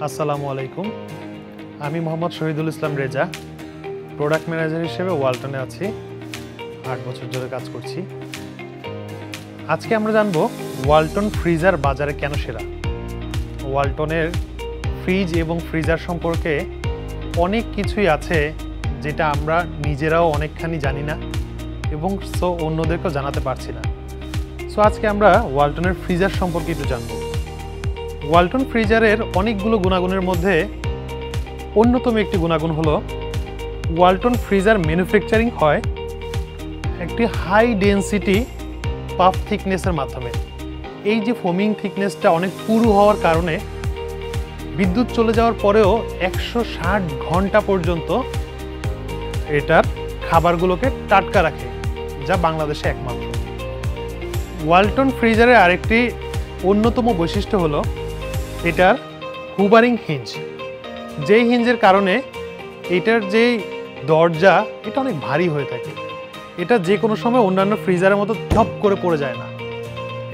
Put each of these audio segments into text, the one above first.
আসসালামু আলাইকুম। আমি মোহাম্মদ শহীদুল ইসলাম রেজা, প্রোডাক্ট ম্যানেজার হিসেবে ওয়ালটনে আছি। 8 বছর ধরে কাজ করছি। আজকে আমরা জানবো ওয়ালটন ফ্রিজার বাজারে কেন সেরা। ওয়ালটনের ফ্রিজ এবং ফ্রিজার সম্পর্কে অনেক কিছুই আছে যেটা আমরা নিজেরাও অনেকখানি জানি না এবং অন্যদেরকেও জানাতে পারছি না। আজকে আমরা ওয়ালটনের ফ্রিজার সম্পর্কে একটু জানবো। ওয়ালটন ফ্রিজারের অনেকগুলো গুণাগুণের মধ্যে অন্যতম একটি গুণাগুণ হলো ওয়ালটন ফ্রিজার ম্যানুফ্যাকচারিং হয় একটি হাই ডেনসিটি পাফ থিকনেসের মাধ্যমে। এই যে ফোমিং থিকনেসটা অনেক পুরু হওয়ার কারণে বিদ্যুৎ চলে যাওয়ার পরেও 160 ঘন্টা পর্যন্ত এটার খাবারগুলোকে টাটকা রাখে, যা বাংলাদেশে একমাত্র। ওয়ালটন ফ্রিজারের আরেকটি অন্যতম বৈশিষ্ট্য হলো এটার হুবারিং হিঞ্জ। যেই হিঞ্জের কারণে এটার যে দরজা এটা অনেক ভারী হয়ে থাকে। এটা যে কোনো সময় অন্যান্য ফ্রিজারের মতো ধপ করে পড়ে যায় না।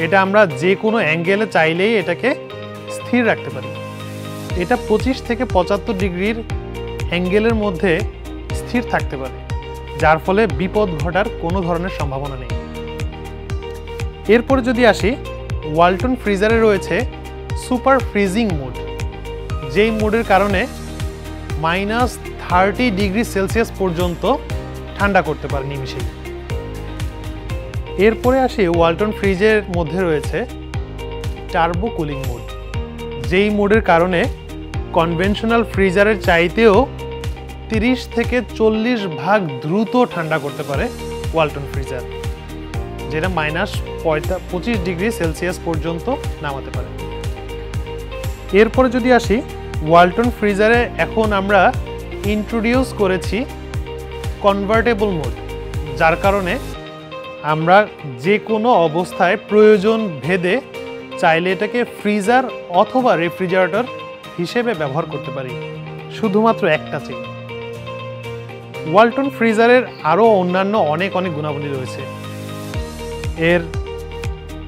এটা আমরা যে কোনো অ্যাঙ্গেলে চাইলেই এটাকে স্থির রাখতে পারি। এটা 25 থেকে 75 ডিগ্রির অ্যাঙ্গেলের মধ্যে স্থির থাকতে পারে, যার ফলে বিপদ ঘটার কোনো ধরনের সম্ভাবনা নেই। এরপরে যদি আসি, ওয়ালটন ফ্রিজারে রয়েছে সুপার ফ্রিজিং মোড, যেই মোডের কারণে -30 ডিগ্রি সেলসিয়াস পর্যন্ত ঠান্ডা করতে পারে নিমিষেই। এরপরে আসি, ওয়ালটন ফ্রিজের মধ্যে রয়েছে টার্বো কুলিং মোড, যেই মোডের কারণে কনভেনশনাল ফ্রিজারের চাইতেও 30 থেকে 40 ভাগ দ্রুত ঠান্ডা করতে পারে ওয়ালটন ফ্রিজার, যেটা -25 ডিগ্রি সেলসিয়াস পর্যন্ত নামাতে পারে। এরপরে যদি আসি, ওয়ালটন ফ্রিজারে এখন আমরা ইন্ট্রোডিউস করেছি কনভার্টেবল মোড, যার কারণে আমরা যে কোনো অবস্থায় প্রয়োজন ভেদে চাইলে এটাকে ফ্রিজার অথবা রেফ্রিজারেটর হিসেবে ব্যবহার করতে পারি, শুধুমাত্র একটা চেয়ে। ওয়ালটন ফ্রিজারের আরও অন্যান্য অনেক গুণাবলী রয়েছে। এর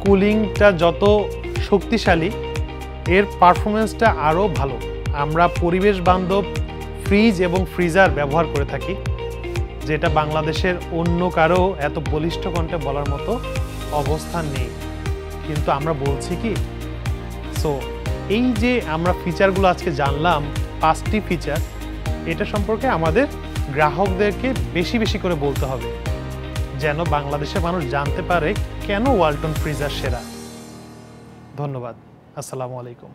কুলিংটা যত শক্তিশালী, এর পারফরমেন্সটা আরও ভালো। আমরা পরিবেশ বান্ধব ফ্রিজ এবং ফ্রিজার ব্যবহার করে থাকি, যেটা বাংলাদেশের অন্য কারো এত বলিষ্ঠ কণ্ঠে বলার মতো অবস্থান নেই। কিন্তু আমরা বলছি কি, এই যে আমরা ফিচারগুলো আজকে জানলাম, 5টি ফিচার, এটা সম্পর্কে আমাদের গ্রাহকদেরকে বেশি বেশি করে বলতে হবে, যেন বাংলাদেশের মানুষ জানতে পারে কেন ওয়ালটন ফ্রিজার সেরা। ধন্যবাদ। আসসালামু আলাইকুম।